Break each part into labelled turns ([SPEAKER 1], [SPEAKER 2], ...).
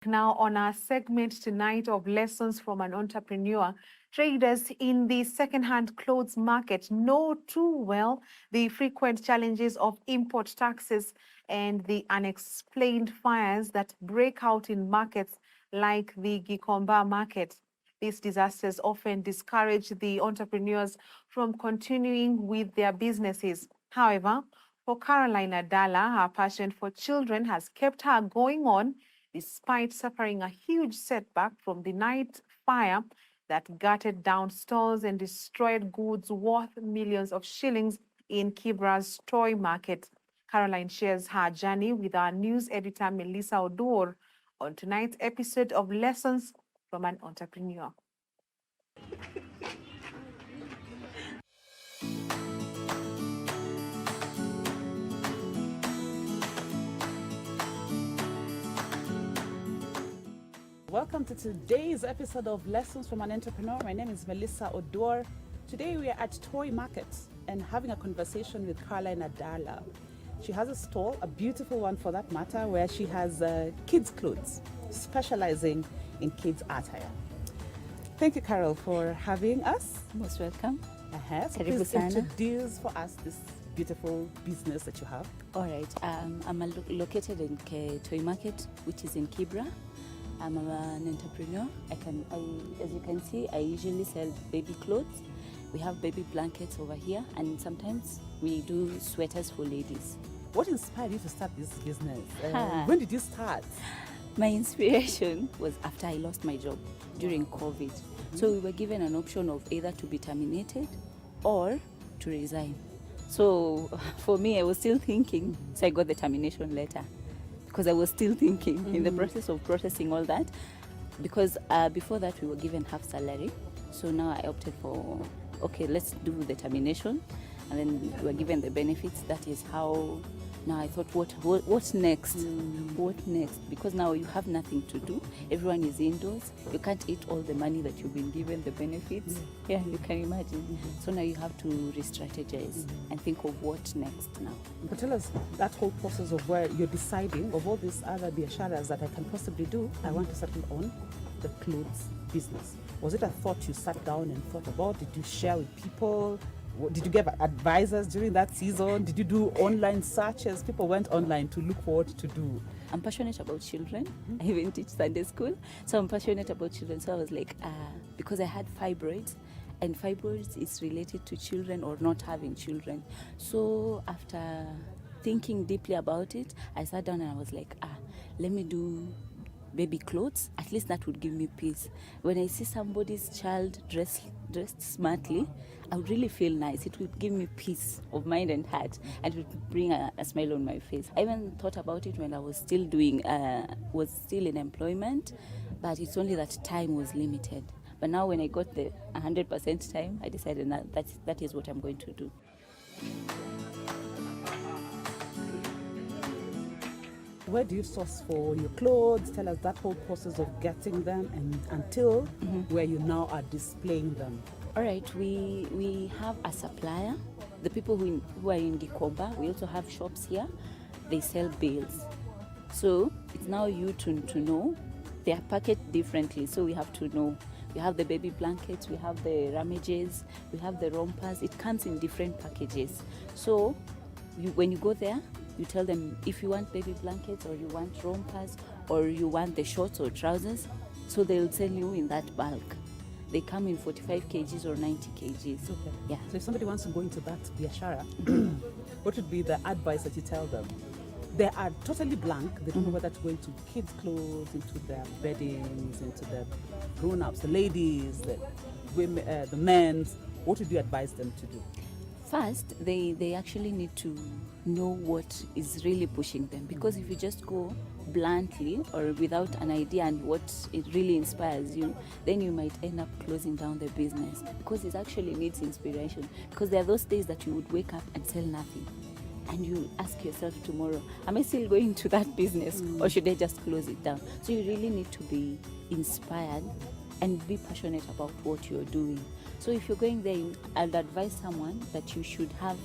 [SPEAKER 1] Now, on our segment tonight of Lessons from an Entrepreneur, traders in the second-hand clothes market know too well the frequent challenges of import taxes and the unexplained fires that break out in markets like the Gikomba market. These disasters often discourage the entrepreneurs from continuing with their businesses. However, for Caroline Adala, her passion for children has kept her going on despite suffering a huge setback from the night fire that gutted down stores and destroyed goods worth millions of shillings in Kibra's toy market. Caroline shares her journey with our news editor Melissa Odur on tonight's episode of Lessons from an Entrepreneur.
[SPEAKER 2] Welcome to today's episode of Lessons from an Entrepreneur. My name is Melissa Odor. Today we are at Toy Market and having a conversation with Caroline Adala. She has a stall, a beautiful one for that matter, where she has kids' clothes, specializing in kids' attire. Thank you, Carol, for having us.
[SPEAKER 3] Most welcome.
[SPEAKER 2] So please introduce for us this beautiful business that you have.
[SPEAKER 3] All right. I'm located in Toy Market, which is in Kibra. I'm an entrepreneur. As you can see, I usually sell baby clothes. We have baby blankets over here, and sometimes we do sweaters for ladies.
[SPEAKER 2] What inspired you to start this business? When did you start?
[SPEAKER 3] My inspiration was after I lost my job during COVID. So we were given an option of either to be terminated or to resign. So for me, I was still thinking, so I got the termination letter. Because I was still thinking in the process of processing all that. Because before that, we were given half salary. So now I opted for, okay, let's do the termination. And then we were given the benefits. That is how, now I thought, what next? What next? Because now you have nothing to do. Everyone is indoors. You can't eat all the money that you've been given, the benefits. Yeah, you can imagine. So now you have to re-strategize and think of what next now.
[SPEAKER 2] But tell us that whole process of where you're deciding of all these other biasharas that I can possibly do, I want to settle on the clothes business. Was it a thought you sat down and thought about? Did you share with people? Did you get advisors during that season? Did you do online searches? People went online to look for what to do.
[SPEAKER 3] I'm passionate about children. I even teach Sunday school. So I'm passionate about children. So I was like, because I had fibroids, and fibroids is related to children or not having children. So after thinking deeply about it, I sat down and I was like, let me do baby clothes. At least that would give me peace. When I see somebody's child dressed smartly, I would really feel nice. It would give me peace of mind and heart, and it would bring a smile on my face. I even thought about it when I was still in employment, but it's only that time was limited. But now when I got the 100% time, I decided that is what I'm going to do.
[SPEAKER 2] Where do you source for your clothes? Tell us that whole process of getting them and until where you now are displaying them.
[SPEAKER 3] All right, we have a supplier. The people who are in Gikomba, we also have shops here. They sell bales. So it's now you to know. They are packaged differently, so we have to know. We have the baby blankets, we have the ramages, we have the rompers. It comes in different packages. So when you go there, you tell them if you want baby blankets or you want rompers or you want the shorts or trousers. So they'll sell you in that bulk. They come in 45 kgs or 90 kgs.
[SPEAKER 2] Okay.
[SPEAKER 3] Yeah.
[SPEAKER 2] So if somebody wants to go into that biashara, what would be the advice that you tell them? They are totally blank. They don't know whether to go into kids' clothes, into their beddings, into the grown-ups, the ladies, the women, the men's. What would you advise them to do?
[SPEAKER 3] First, they actually need to know what is really pushing them, because if you just go bluntly or without an idea and what it really inspires you, then you might end up closing down the business, because it actually needs inspiration. Because there are those days that you would wake up and sell nothing, and you ask yourself tomorrow, am I still going to that business or should I just close it down? So you really need to be inspired and be passionate about what you're doing. So if you're going there, I'd advise someone that you should have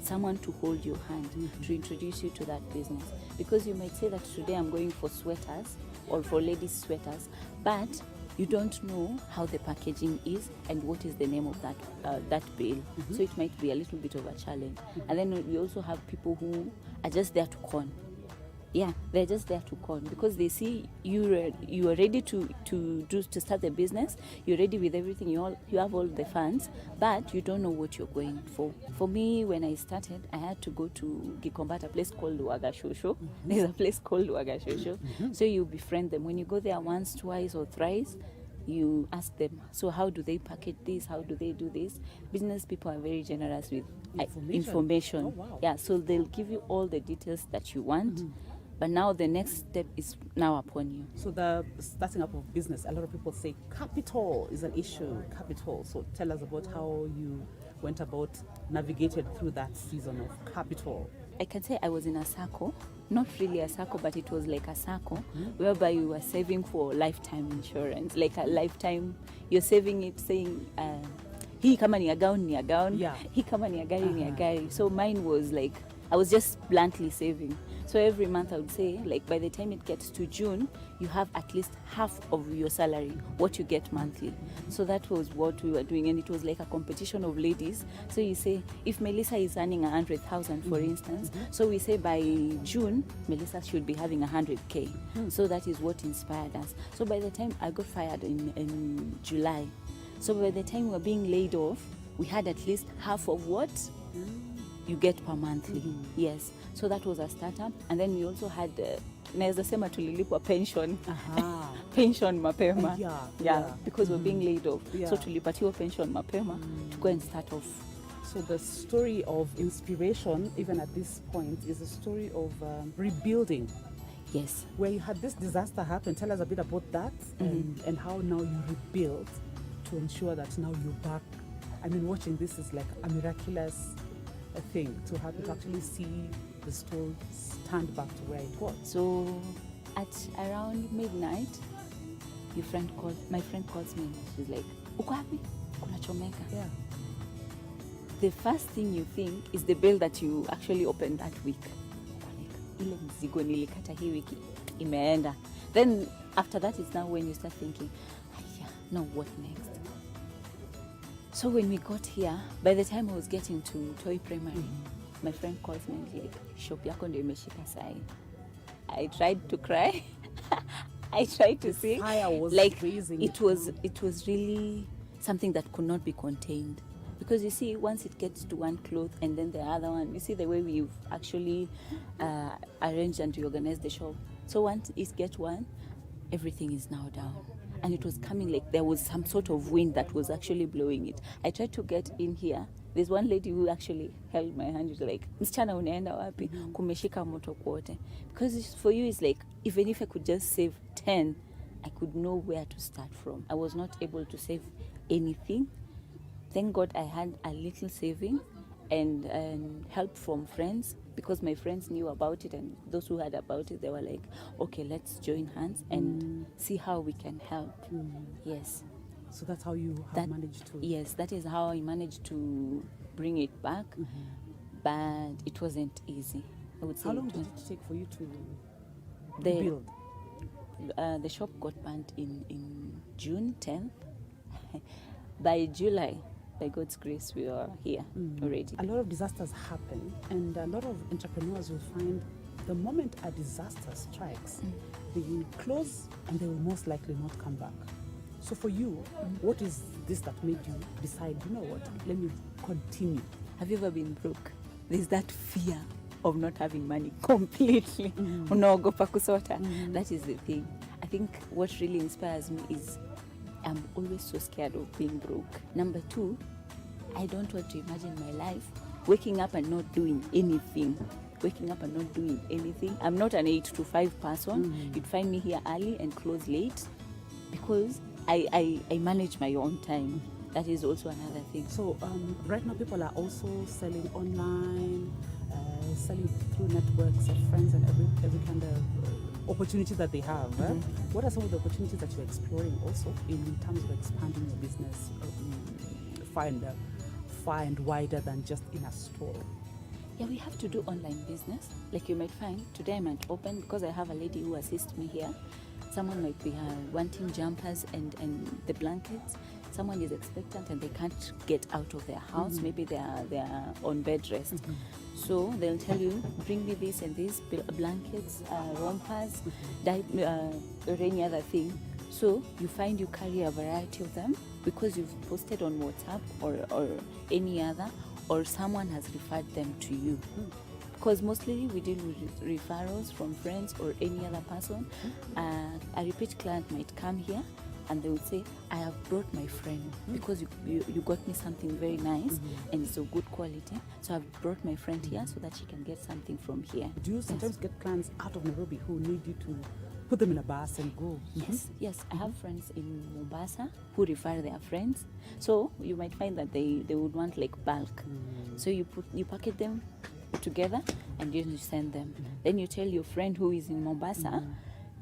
[SPEAKER 3] someone to hold your hand, to introduce you to that business. Because you might say that today I'm going for sweaters, or for ladies' sweaters, but you don't know how the packaging is and what is the name of that bale. So it might be a little bit of a challenge. And then we also have people who are just there to con. Yeah, they're just there to con because they see you are ready to start the business. You're ready with everything. You have all the funds, but you don't know what you're going for. For me, when I started, I had to go to Gikomba, a place called Wagashosho. There's a place called Wagashosho. So you befriend them. When you go there once, twice, or thrice, you ask them, so how do they package this? How do they do this? Business people are very generous with information.
[SPEAKER 2] Oh, wow.
[SPEAKER 3] Yeah, so they'll give you all the details that you want. But now the next step is now upon you.
[SPEAKER 2] So the starting up of business, a lot of people say capital is an issue. Capital. So tell us about how you went about navigated through that season of capital.
[SPEAKER 3] I can say I was in a circle, not really a circle, but it was like a circle whereby you were saving for lifetime insurance, like a lifetime. You're saving it, saying, hii kama ni ya gown,
[SPEAKER 2] Yeah.
[SPEAKER 3] hii kama ni ya gari, ni ya gari. So mine was like, I was just bluntly saving. So every month I would say, like by the time it gets to June, you have at least half of your salary, what you get monthly. So that was what we were doing, and it was like a competition of ladies. So you say, if Melissa is earning 100,000, for instance, so we say by June, Melissa should be having 100K. So that is what inspired us. So by the time I got fired in July, so by the time we were being laid off, we had at least half of what you get per monthly. Yes. So that was a startup. And then we also had naweza sema tulilipwa pension. Pension mapema. Yeah, because we're being laid off.
[SPEAKER 2] Yeah.
[SPEAKER 3] So tulipatiwa pension mapema to go and start off.
[SPEAKER 2] So the story of inspiration, even at this point, is a story of rebuilding.
[SPEAKER 3] Yes.
[SPEAKER 2] Where you had this disaster happen. Tell us a bit about that and how now you rebuild to ensure that now you're back. I mean, watching this is like a miraculous thing to have to actually see the store stand back to where it was.
[SPEAKER 3] So at around midnight, my friend calls me. She's like, uko wapi? Kunachomeka.
[SPEAKER 2] Yeah.
[SPEAKER 3] The first thing you think is the bill that you actually opened that week. Ile mzigo nilikata hii wiki imeenda. Then after that is now when you start thinking, now what next? So when we got here, by the time I was getting to Toi Primary, my friend calls me and like, shop yako ndio imeshika sai. I tried to cry. I tried to sing.
[SPEAKER 2] Fire was
[SPEAKER 3] like
[SPEAKER 2] freezing.
[SPEAKER 3] it was really something that could not be contained. Because you see, once it gets to one cloth and then the other one, you see the way we've actually arranged and reorganized the shop. So once it gets one, everything is now down. And it was coming like there was some sort of wind that was actually blowing it. I tried to get in here. There's one lady who actually held my hand. She's like, msichana unaenda wapi? Kumeshika moto kwote. Because for you, it's like, even if I could just save 10, I could know where to start from. I was not able to save anything. Thank God I had a little saving and help from friends, because my friends knew about it, and those who heard about it, they were like, okay, let's join hands and see how we can help. Yes.
[SPEAKER 2] So that's how you have managed to...
[SPEAKER 3] Yes, that is how I managed to bring it back, but it wasn't easy. I would say.
[SPEAKER 2] How long did it take for you to rebuild?
[SPEAKER 3] The shop got burnt in June 10th. By July, by God's grace, we are here already.
[SPEAKER 2] A lot of disasters happen, and a lot of entrepreneurs will find the moment a disaster strikes, they will close and they will most likely not come back. So for you, what is this that made you decide, you know what, let me continue?
[SPEAKER 3] Have you ever been broke? There's that fear of not having money completely. Unaogopa kusota. That is the thing. I think what really inspires me is I'm always so scared of being broke. Number two, I don't want to imagine my life waking up and not doing anything. Waking up and not doing anything. I'm not an 8 to 5 person. You'd find me here early and close late because I manage my own time. That is also another thing.
[SPEAKER 2] So right now people are also selling online, selling through networks of friends and every kind of opportunity that they have. What are some of the opportunities that you're exploring also in terms of expanding your business far and wider than just in a store?
[SPEAKER 3] Yeah, we have to do online business. Like you might find, today I might open, because I have a lady who assists me here. Someone might be wanting jumpers and the blankets. Someone is expectant and they can't get out of their house. Maybe they are on bed rest. So they'll tell you, bring me this and this, blankets, rompers, or any other thing. So you find you carry a variety of them because you've posted on WhatsApp or any other, or someone has referred them to you. Because mostly we deal with referrals from friends or any other person. A repeat client might come here and they would say, I have brought my friend because you got me something very nice and it's of good quality. So I've brought my friend here so that she can get something from here.
[SPEAKER 2] Do you sometimes get clients out of Nairobi who need you to put them in a bus and go?
[SPEAKER 3] Yes. I have friends in Mombasa who refer their friends. So you might find that they would want like bulk. So you packet them together and you send them. Then you tell your friend who is in Mombasa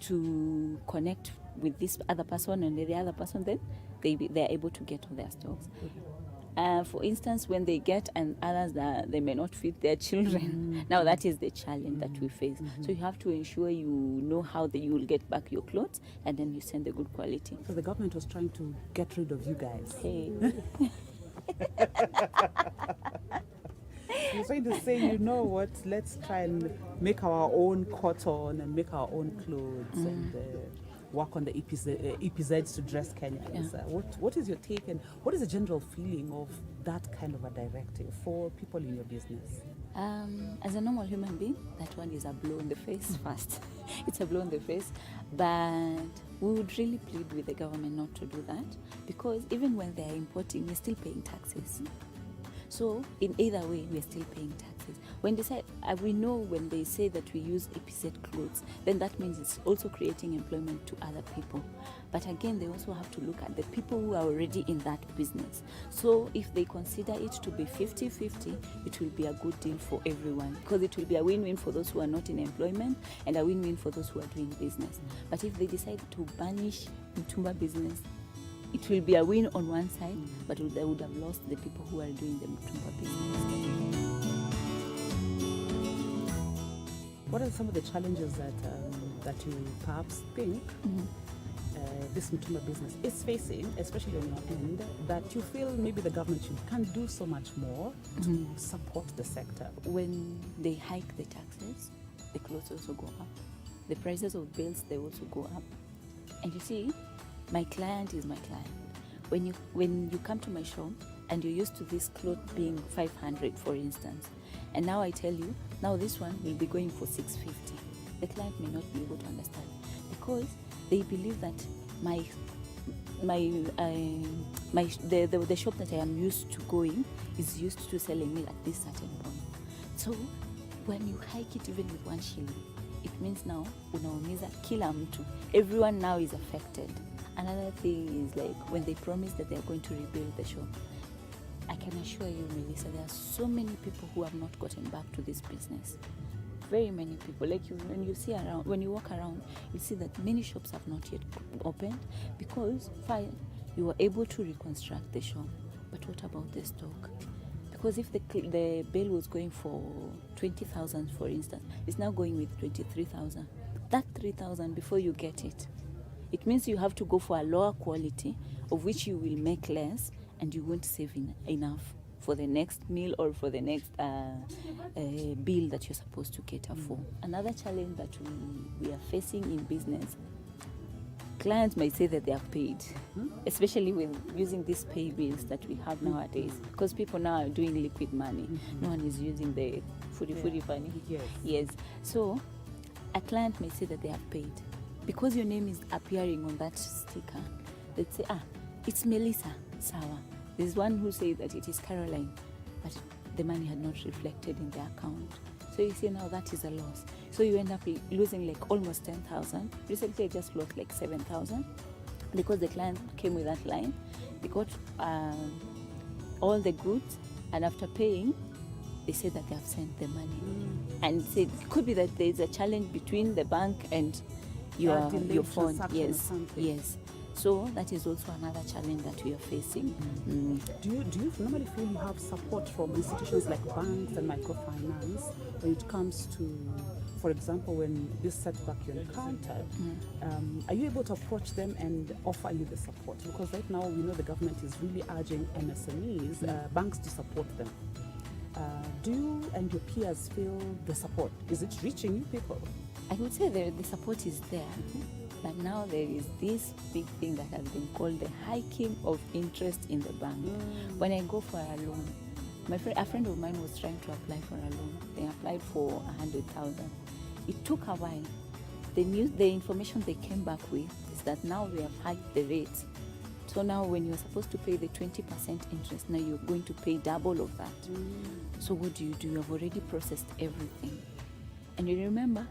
[SPEAKER 3] to connect with this other person, and the other person, then they're able to get all their stocks. For instance, when they get and others that they may not feed their children, now that is the challenge that we face. So you have to ensure you know how you will get back your clothes, and then you send the good quality.
[SPEAKER 2] So the government was trying to get rid of you guys.
[SPEAKER 3] Hey.
[SPEAKER 2] You're trying to say, you know what, let's try and make our own cotton and make our own clothes and work on the EPZs to dress Kenyans. What is your take and what is the general feeling of that kind of a directive for people in your business?
[SPEAKER 3] As a normal human being, that one is a blow in the face first. It's a blow in the face. But we would really plead with the government not to do that, because even when they are importing, we're still paying taxes. So in either way, we're still paying taxes. When they say, we know when they say that we use EPZ clothes, then that means it's also creating employment to other people. But again, they also have to look at the people who are already in that business. So if they consider it to be 50-50, it will be a good deal for everyone, because it will be a win-win for those who are not in employment and a win-win for those who are doing business. But if they decide to banish Mtumba business, it will be a win on one side, but they would have lost the people who are doing the Mtumba business.
[SPEAKER 2] What are some of the challenges that you perhaps think this Mtumba business is facing, especially on your end, that you feel maybe the government can do so much more to support the sector?
[SPEAKER 3] When they hike the taxes, the clothes also go up. The prices of bills, they also go up. And you see, my client is my client. When you come to my shop and you're used to this cloth being 500, for instance, and now I tell you, now this one will be going for 650. The client may not be able to understand, because they believe that the shop that I am used to going is used to selling me at this certain point. So when you hike it even with 1 shilling, it means now unaumiza kila mtu. Everyone now is affected. Another thing is like when they promise that they are going to rebuild the shop. I can assure you, Melissa, there are so many people who have not gotten back to this business. Very many people. Like when you walk around, you see that many shops have not yet opened, because fine, you were able to reconstruct the shop. But what about the stock? Because if the bill was going for 20,000, for instance, it's now going with 23,000. That 3,000, before you get it, it means you have to go for a lower quality, of which you will make less, and you won't save enough for the next meal or for the next bill that you're supposed to cater for. Another challenge that we are facing in business, clients might say that they are paid, especially with using these pay bills that we have nowadays, because people now are doing liquid money. No one is using the fudi money. Yes. So a client may say that they are paid. Because your name is appearing on that sticker, they'd say, it's Melissa, sawa. There's one who says that it is Caroline, but the money had not reflected in their account. So you see, now that is a loss. So you end up losing like almost 10,000. Recently I just lost like 7,000 because the client came with that line. They got all the goods, and after paying, they said that they have sent the money. And said it could be that there's a challenge between the bank and your phone. Yes. So that is also another challenge that we are facing.
[SPEAKER 2] Do you normally feel you have support from institutions like banks and microfinance when it comes to for example, when this setback you encounter, are you able to approach them and offer you the support? Because right now we know the government is really urging MSMEs, banks to support them. Do you and your peers feel the support? Is it reaching you people?
[SPEAKER 3] I would say the support is there. But now there is this big thing that has been called the hiking of interest in the bank. When I go for a loan, a friend of mine was trying to apply for a loan. They applied for 100,000. It took a while. The information they came back with is that now we have hiked the rates. So now when you're supposed to pay the 20% interest, now you're going to pay double of that. So what do? You have already processed everything. And you remember,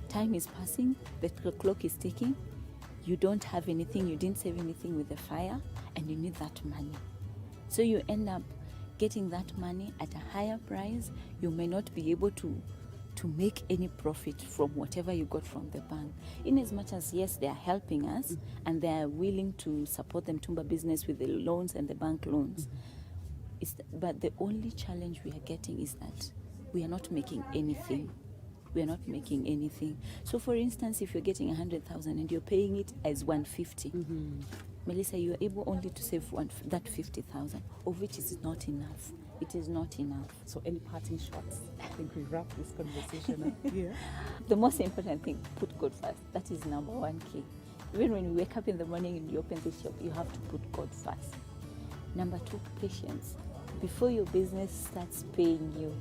[SPEAKER 3] time is passing, the clock is ticking, you don't have anything, you didn't save anything with the fire, and you need that money. So you end up getting that money at a higher price. You may not be able to make any profit from whatever you got from the bank. In as much as, yes, they are helping us and they are willing to support the Mtumba business with the loans and the bank loans. But the only challenge we are getting is that we are not making anything. We are not making anything. So for instance, if you're getting 100,000 and you're paying it as 150, Melissa, you are able only to save that 50,000, of which is not enough. It is not enough.
[SPEAKER 2] So any parting shots? I think we wrap this conversation up here.
[SPEAKER 3] The most important thing, put God first. That is number one key. Even when you wake up in the morning and you open this shop, you have to put God first. Number two, patience. Before your business starts paying you,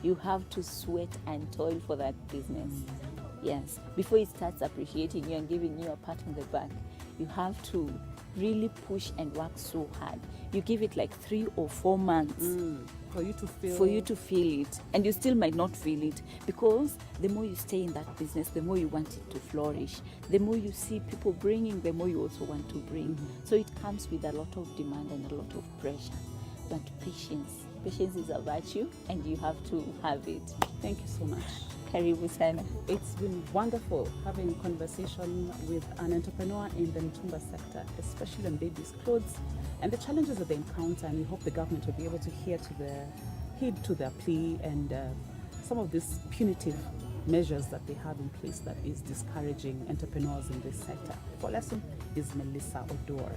[SPEAKER 3] you have to sweat and toil for that business. Yes. Before it starts appreciating you and giving you a pat on the back, you have to really push and work so hard. You give it like 3 or 4 months
[SPEAKER 2] for you to feel
[SPEAKER 3] it, and you still might not feel it, because the more you stay in that business, the more you want it to flourish. The more you see people bringing, the more you also want to bring. So it comes with a lot of demand and a lot of pressure. But patience is a virtue, and you have to have it.
[SPEAKER 2] Thank you so much.
[SPEAKER 3] Karibu sana.
[SPEAKER 2] It's been wonderful having a conversation with an entrepreneur in the Mtumba sector, especially on babies' clothes and the challenges that they encounter. And we hope the government will be able to heed to their plea and some of these punitive measures that they have in place that is discouraging entrepreneurs in this sector. For Lesson is Melissa Odor.